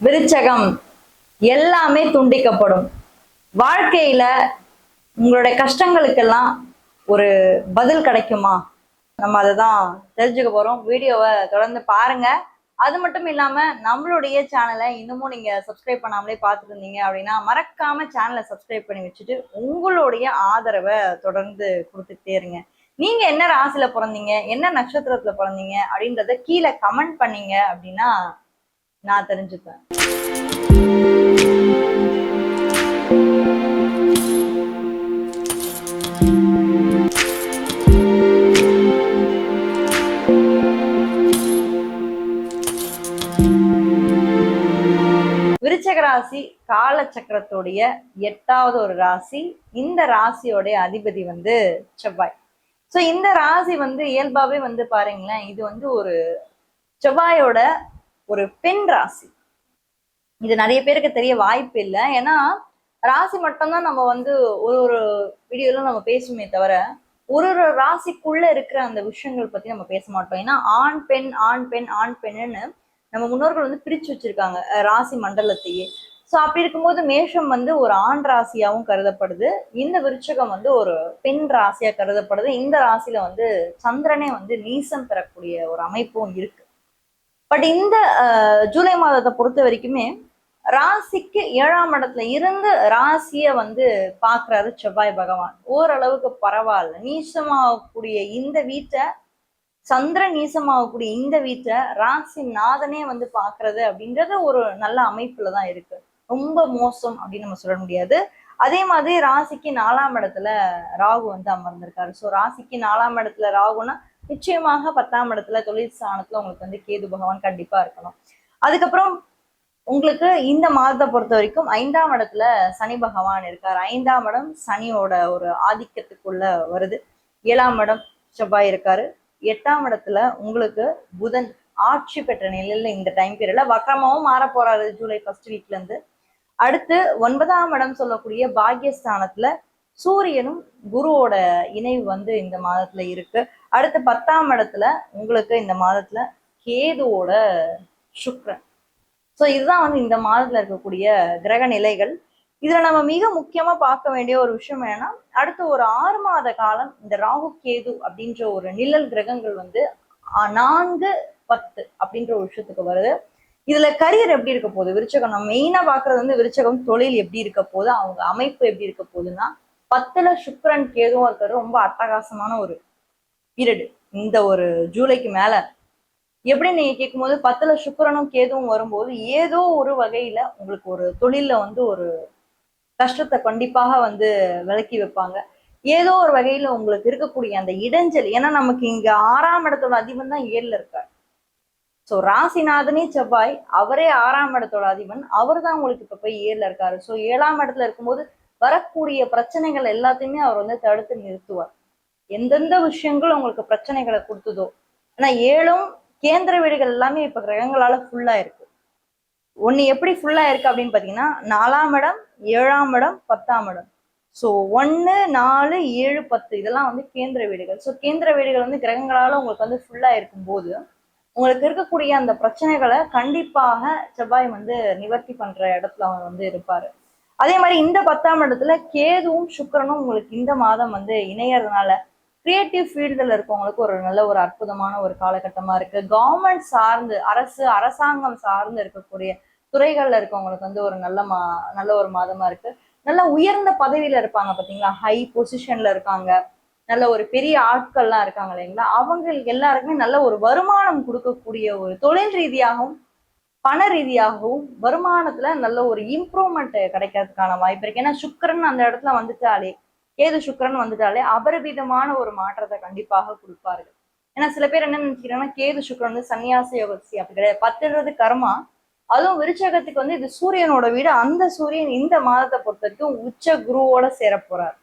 விருச்சகம் எல்லாமே துண்டிக்கப்படும். வாழ்க்கையில உங்களுடைய கஷ்டங்களுக்கெல்லாம் ஒரு பதில் கிடைக்குமா? நம்ம அதை தான் தெரிஞ்சுக்க போறோம். வீடியோவை தொடர்ந்து பாருங்க. அது மட்டும் இல்லாம நம்மளுடைய சேனலை இன்னமும் நீங்க சப்ஸ்கிரைப் பண்ணாமலே பார்த்துட்டு இருந்தீங்க அப்படின்னா மறக்காம சேனலை சப்ஸ்கிரைப் பண்ணி வச்சுட்டு உங்களுடைய ஆதரவை தொடர்ந்து கொடுத்துட்டே இருங்க. நீங்க என்ன ராசியில பிறந்தீங்க, என்ன நட்சத்திரத்துல பிறந்தீங்க அப்படின்றத கீழே கமெண்ட் பண்ணீங்க அப்படின்னா நான் தெரிஞ்சுப்பேன். விருச்சக ராசி காலச்சக்கரத்துடைய 8வது ஒரு ராசி. இந்த ராசியோடைய அதிபதி செவ்வாய். ஸோ இந்த ராசி இயல்பாவே பாருங்களேன், இது ஒரு செவ்வாயோட ஒரு பெண் ராசி. இது நிறைய பேருக்கு தெரிய வாய்ப்பு இல்லை. ஏன்னா ராசி மட்டும்தான் நம்ம ஒரு ஒரு வீடியோல நம்ம பேசுமே தவிர ஒரு ஒரு ராசிக்குள்ள இருக்கிற அந்த விஷயங்கள் பத்தி நம்ம பேச மாட்டோம். ஏன்னா ஆண் பெண் ஆண் பெண் ஆண் பெண்ணுன்னு நம்ம முன்னோர்கள் பிரிச்சு வச்சிருக்காங்க ராசி மண்டலத்தையே. ஸோ அப்படி இருக்கும்போது மேஷம் ஒரு ஆண் ராசியாகவும் கருதப்படுது. இந்த விருச்சகம் ஒரு பெண் ராசியா கருதப்படுது. இந்த ராசியில சந்திரனே நீசம் பெறக்கூடிய ஒரு அமைப்பும் இருக்கு. பட் இந்த ஜூலை மாதத்தை பொறுத்த வரைக்குமே ராசிக்கு 7ஆம் இடத்துல இருந்து ராசிய பாக்குறாரு செவ்வாய் பகவான். ஓரளவுக்கு பரவாயில்ல. நீசமாகக்கூடிய இந்த வீட்டை, சந்திரன் நீசமாகக்கூடிய இந்த வீட்டை ராசி நாதனே பாக்குறது அப்படின்றது ஒரு நல்ல அமைப்புலதான் இருக்கு. ரொம்ப மோசம் அப்படின்னு நம்ம சொல்ல முடியாது. அதே மாதிரி ராசிக்கு 4ஆம் இடத்துல ராகு அமர்ந்திருக்காரு. ஸோ ராசிக்கு 4ஆம் இடத்துல ராகுனா நிச்சயமாக 10ஆம் இடத்துல தொழில் ஸ்தானத்துல உங்களுக்கு கேது பகவான் கண்டிப்பா இருக்கணும். அதுக்கப்புறம் உங்களுக்கு இந்த மாதத்தை பொறுத்த வரைக்கும் 5ஆம் இடத்துல சனி பகவான் இருக்கார். 5ஆம் இடம் சனியோட ஒரு ஆதிக்கத்துக்குள்ள வருது. 7ஆம் இடம் செவ்வாய் இருக்காரு. 8ஆம் இடத்துல உங்களுக்கு புதன் ஆட்சி பெற்ற நிலையில இந்த டைம் பீரியட்ல வக்கரமாவும் மாற போறாரு ஜூலை 1 வீக்ல இருந்து. அடுத்து 9ஆம் இடம் சொல்லக்கூடிய பாக்கியஸ்தானத்துல சூரியனும் குருவோட இணைவு இந்த மாதத்துல இருக்கு. அடுத்து 10ஆம் இடத்துல உங்களுக்கு இந்த மாதத்துல கேதுவோட சுக்ரன். ஸோ இதுதான் இந்த மாதத்துல இருக்கக்கூடிய கிரக நிலைகள். இதுல நம்ம மிக முக்கியமா பார்க்க வேண்டிய ஒரு விஷயம் என்னன்னா, அடுத்து ஒரு 6 மாத காலம் இந்த ராகு கேது அப்படின்ற ஒரு நிழல் கிரகங்கள் 4, 10 அப்படின்ற ஒரு விஷயத்துக்கு வருது. இதுல கரியர் எப்படி இருக்க போகுது, விருச்சகம் நம்ம மெயினா பாக்குறது விருச்சகம் தொழில் எப்படி இருக்க போகுது, அவங்க அமைப்பு எப்படி இருக்க போகுதுன்னா 10ல சுக்கிரன் கேதுவும் இருக்கிறது ரொம்ப அட்டகாசமான ஒரு பீரியட். இந்த ஒரு ஜூலைக்கு மேல எப்படி நீங்க கேட்கும்போது 10ல சுக்கிரனும் கேதுவும் வரும்போது ஏதோ ஒரு வகையில உங்களுக்கு ஒரு தொழில்ல ஒரு கஷ்டத்தை கண்டிப்பாக விலக்கி வைப்பாங்க. ஏதோ ஒரு வகையில உங்களுக்கு இருக்கக்கூடிய அந்த இடைஞ்சல், ஏன்னா நமக்கு இங்க 6ஆம் இடத்தோட அதிபன் தான் 7ல இருக்கார். ஸோ ராசிநாதனே செவ்வாய், அவரே 6ஆம் இடத்தோட அதிபன், அவர் தான் உங்களுக்கு இப்ப போய் 7ல இருக்காரு. ஸோ 7ஆம் இடத்துல இருக்கும்போது வரக்கூடிய பிரச்சனைகள் எல்லாத்தையுமே அவர் தடுத்து நிறுத்துவார். எந்தெந்த விஷயங்கள் உங்களுக்கு பிரச்சனைகளை கொடுத்ததோ, ஆனா 7ம் கேந்திர வீடுகள் எல்லாமே இப்ப கிரகங்களால ஃபுல்லா இருக்கு. ஒண்ணு எப்படி ஃபுல்லா இருக்கு அப்படின்னு பாத்தீங்கன்னா 4ஆம் இடம், 7ஆம் இடம், 10ஆம் இடம். ஸோ 1, 4, 7, 10 இதெல்லாம் கேந்திர வீடுகள். ஸோ கேந்திர வீடுகள் கிரகங்களால உங்களுக்கு ஃபுல்லா இருக்கும்போது உங்களுக்கு இருக்கக்கூடிய அந்த பிரச்சனைகளை கண்டிப்பாக செவ்வாய் நிவர்த்தி பண்ற இடத்துல அவர் இருப்பாரு. அதே மாதிரி இந்த 10ஆம் இடத்துல கேதுவும் சுக்கிரனும் உங்களுக்கு இந்த மாதம் இணையறதுனால கிரியேட்டிவ் ஃபீல்டில் இருக்கவங்களுக்கு ஒரு நல்ல ஒரு அற்புதமான ஒரு காலகட்டமா இருக்கு. கவர்மெண்ட் சார்ந்து அரசாங்கம் சார்ந்து இருக்கக்கூடிய துறைகள்ல இருக்கவங்களுக்கு ஒரு நல்ல ஒரு மாதமா இருக்கு. நல்ல உயர்ந்த பதவியில இருப்பாங்க பாத்தீங்களா, ஹை பொசிஷன்ல இருக்காங்க, நல்ல ஒரு பெரிய ஆட்கள்லாம் இருக்காங்க இல்லைங்களா, அவங்களுக்கு எல்லாருக்குமே நல்ல ஒரு வருமானம் கொடுக்கக்கூடிய ஒரு தொழில் ரீதியாகவும் பண ரீதியாகவும் வருமானத்துல நல்ல ஒரு இம்ப்ரூவ்மெண்ட் கிடைக்கிறதுக்கான வாய்ப்பு இருக்கு. ஏன்னா சுக்கிரன் அந்த இடத்துல வந்துட்டாலே, கேது சுக்கிரன் வந்துட்டாலே அபரிவிதமான ஒரு மாற்றத்தை கண்டிப்பாக கொடுப்பார்கள். ஏன்னா சில பேர் என்ன நினைக்கிறாங்கன்னா கேது சுக்கிரன் சன்னியாச யோகசி அப்படி கிடையாது. 10ன்றது கர்மா. அதுவும் விருச்சகத்துக்கு இது சூரியனோட வீடு. அந்த சூரியன் இந்த மாதத்தை பொறுத்த வரைக்கும் உச்ச குருவோட சேர போறார்.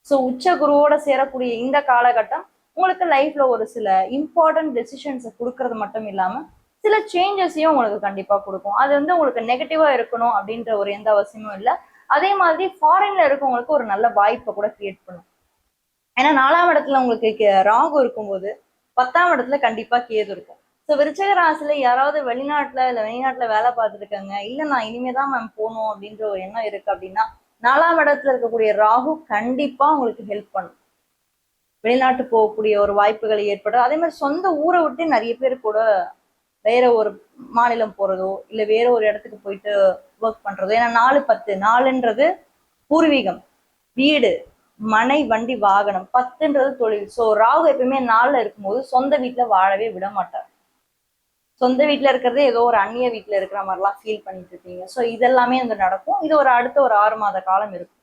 ஸோ உச்ச குருவோட சேரக்கூடிய இந்த காலகட்டம் உங்களுக்கு லைஃப்ல ஒரு சில இம்பார்ட்டன்ட் டெசிஷன்ஸை கொடுக்கறது மட்டும் இல்லாம சில சேஞ்சஸையும் உங்களுக்கு கண்டிப்பா கொடுக்கும். அது உங்களுக்கு நெகட்டிவா இருக்கணும் அப்படின்ற ஒரு எந்த அவசியமும் இல்லை. அதே மாதிரி ஃபாரின்ல இருக்கவங்களுக்கு ஒரு நல்ல வாய்ப்பை கூட கிரியேட் பண்ணும். ஏன்னா 4ஆம் இடத்துல உங்களுக்கு ராகு இருக்கும்போது 10ஆம் இடத்துல கண்டிப்பா கேது இருக்கும். ஸோ விருச்சக ராசியில யாராவது வெளிநாட்டுல இல்ல வெளிநாட்டுல வேலை பார்த்துட்டு இருக்காங்க, இல்ல நான் இனிமேதான் மேம் போகணும் அப்படின்ற ஒரு எண்ணம் இருக்கு அப்படின்னா 4ஆம் இடத்துல இருக்கக்கூடிய ராகு கண்டிப்பா உங்களுக்கு ஹெல்ப் பண்ணும். வெளிநாட்டு போகக்கூடிய ஒரு வாய்ப்புகள் ஏற்படும். அதே மாதிரி சொந்த ஊரை விட்டு நிறைய பேர் கூட வேற ஒரு மாநிலம் போறதோ இல்ல வேற ஒரு இடத்துக்கு போயிட்டு ஒர்க் பண்றதோ. ஏன்னா 4-10 4ன்றது பூர்வீகம், வீடு, மனை, வண்டி, வாகனம். 10ன்றது தொழில். ஸோ ராகு எப்பயுமே 4ல இருக்கும்போது சொந்த வீட்டுல வாழவே விட மாட்டார். சொந்த வீட்டுல இருக்கிறதே ஏதோ ஒரு அந்நிய வீட்டுல இருக்கிற மாதிரிலாம் ஃபீல் பண்ணிட்டு இருக்கீங்க. ஸோ இதெல்லாமே வந்து நடக்கும். இது ஒரு அடுத்த ஒரு 6 மாத காலம் இருக்கும்.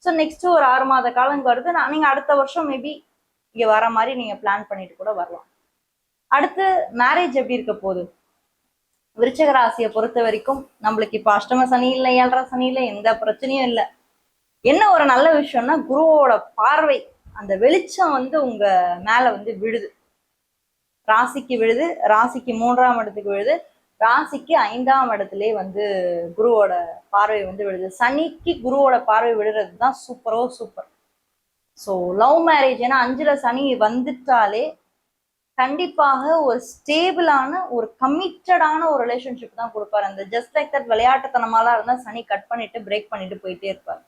ஸோ நெக்ஸ்ட் ஒரு 6 மாத காலம் வருது. நீங்க அடுத்த வருஷம் மேபி இங்க வர மாதிரி நீங்க பிளான் பண்ணிட்டு கூட வரலாம். அடுத்து மேரேஜ் எப்படி இருக்க போகுது? விருச்சக ராசியை பொறுத்த வரைக்கும் நம்மளுக்கு இப்ப அஷ்டம சனி இல்லை, 7.5 சனி இல்லை, எந்த பிரச்சனையும் இல்லை. என்ன ஒரு நல்ல விஷயம்னா குருவோட பார்வை, அந்த வெளிச்சம் வந்து உங்க மேல வந்து விழுது. ராசிக்கு விழுது, ராசிக்கு 3ஆம் இடத்துக்கு விழுது, ராசிக்கு 5ஆம் இடத்துலயே வந்து குருவோட பார்வை வந்து விழுது. சனிக்கு குருவோட பார்வை விழுறது தான் சூப்பரோ சூப்பர். ஸோ லவ் மேரேஜ், ஏன்னா 5ல சனி வந்துட்டாலே கண்டிப்பாக ஒரு ஸ்டேபிளான ஒரு கமிட்டடான ஒரு ரிலேஷன்ஷிப் தான் கொடுப்பாரு. அந்த ஜஸ்ட் லைக் தட் விளையாட்டுத்தனமாலாம் இருந்தால் சனி கட் பண்ணிட்டு பிரேக் பண்ணிட்டு போயிட்டே இருப்பார்.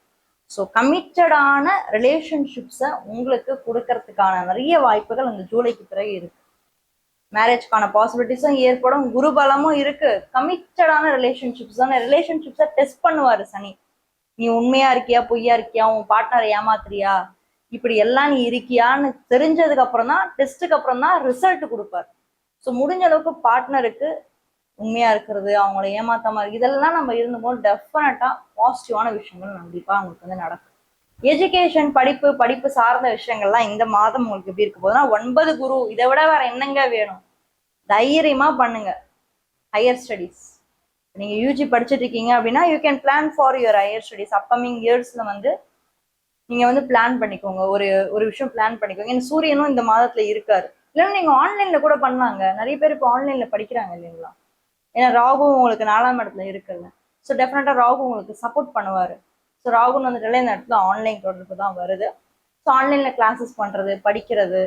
ஸோ கமிட்டடான ரிலேஷன்ஷிப்ஸை உங்களுக்கு கொடுக்கறதுக்கான நிறைய வாய்ப்புகள் அந்த ஜூலைக்கு பிறகு இருக்கு. மேரேஜ்க்கான பாசிபிலிட்டிஸும் ஏற்படும், குருபலமும் இருக்கு. கமிட்டடான ரிலேஷன்ஷிப்ஸ் தான். ரிலேஷன்ஷிப்ஸை டெஸ்ட் பண்ணுவாரு சனி. நீ உண்மையா இருக்கியா, பொய்யா இருக்கியா, உன் பார்ட்னரை ஏமாத்துறியா, இப்படி எல்லாம் நீ இருக்கியான்னு தெரிஞ்சதுக்கு அப்புறம் தான், டெஸ்ட்டுக்கு அப்புறம் தான் ரிசல்ட் கொடுப்பாரு. ஸோ முடிஞ்ச அளவுக்கு பார்ட்னருக்கு உண்மையா இருக்கிறது, அவங்கள ஏமாத்தாம இருக்கு, இதெல்லாம் நம்ம இருந்தபோது டெஃபினட்டா பாசிட்டிவான விஷயங்கள் கண்டிப்பா அவங்களுக்கு வந்து நடக்கும். எஜுகேஷன், படிப்பு சார்ந்த விஷயங்கள்லாம் இந்த மாதம் உங்களுக்கு எப்படி இருக்க போதுன்னா 9 குரு, இதை விட வேற என்னங்க வேணும்? தைரியமா பண்ணுங்க ஹையர் ஸ்டடீஸ். நீங்க யூஜி படிச்சுட்டு இருக்கீங்க அப்படின்னா you can plan for your higher studies. Upcoming இயர்ஸ்ல வந்து நீங்க வந்து பிளான் பண்ணிக்கோங்க, ஒரு விஷயம் பிளான் பண்ணிக்கோங்க. ஏன்னா சூரியனும் இந்த மாதத்துல இருக்காரு. இல்லைன்னா நீங்க ஆன்லைன்ல கூட பண்ணலாங்க. நிறைய பேர் இப்போ ஆன்லைன்ல படிக்கிறாங்க இல்லைங்களா? ஏன்னா ராகு உங்களுக்கு 4ஆம் இடத்துல இருக்குல்ல. ஸோ டெஃபினட்டா ராகு உங்களுக்கு சப்போர்ட் பண்ணுவாரு. ஸோ ராகுன்னு வந்துட்டாலே இந்த இடத்துல ஆன்லைன் தொடர்பு தான் வருது. ஸோ ஆன்லைன்ல கிளாஸஸ் பண்றது, படிக்கிறது,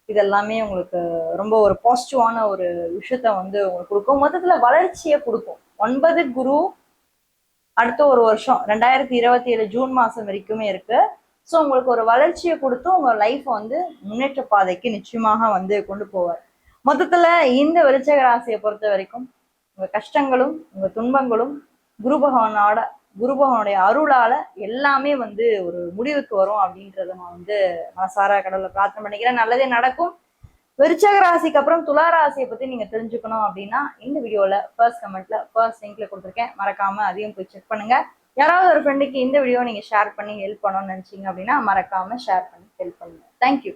இதெல்லாமே உங்களுக்கு ரொம்ப ஒரு பாசிட்டிவான ஒரு விஷயத்த வந்து உங்களுக்கு கொடுக்கும். மொத்தத்துல வளர்ச்சியை கொடுக்கும். 9 குரு அடுத்த ஒரு வருஷம் 2027 ஜூன் மாசம் வரைக்குமே இருக்கு. ஸோ உங்களுக்கு ஒரு வளர்ச்சியை கொடுத்து உங்க லைஃப் வந்து முன்னேற்ற பாதைக்கு நிச்சயமாக வந்து கொண்டு போவார். மொத்தத்துல இந்த விருச்சக ராசியை பொறுத்த வரைக்கும் உங்க கஷ்டங்களும் உங்க துன்பங்களும் குரு பகவானுடைய அருளால எல்லாமே வந்து ஒரு முடிவுக்கு வரும் அப்படின்றத நான் வந்து மனசார கடவுளை பிரார்த்தனை பண்ணிக்கிறேன். நல்லதே நடக்கும். விருச்சக ராசிக்கு அப்புறம் துலா ராசியை பத்தி நீங்க தெரிஞ்சுக்கணும் அப்படின்னா இந்த வீடியோல ஃபர்ஸ்ட் கமெண்ட்ல ஃபர்ஸ்ட் லிங்க்ல கொடுத்துருக்கேன், மறக்காம அதையும் போய் செக் பண்ணுங்க. யாராவது ஒரு ஃப்ரெண்டுக்கு இந்த வீடியோ நீங்க ஷேர் பண்ணி ஹெல்ப் பண்ணணும்னு நினைச்சீங்க அப்படின்னா மறக்காம ஷேர் பண்ணி ஹெல்ப் பண்ணுங்க. தேங்க்யூ.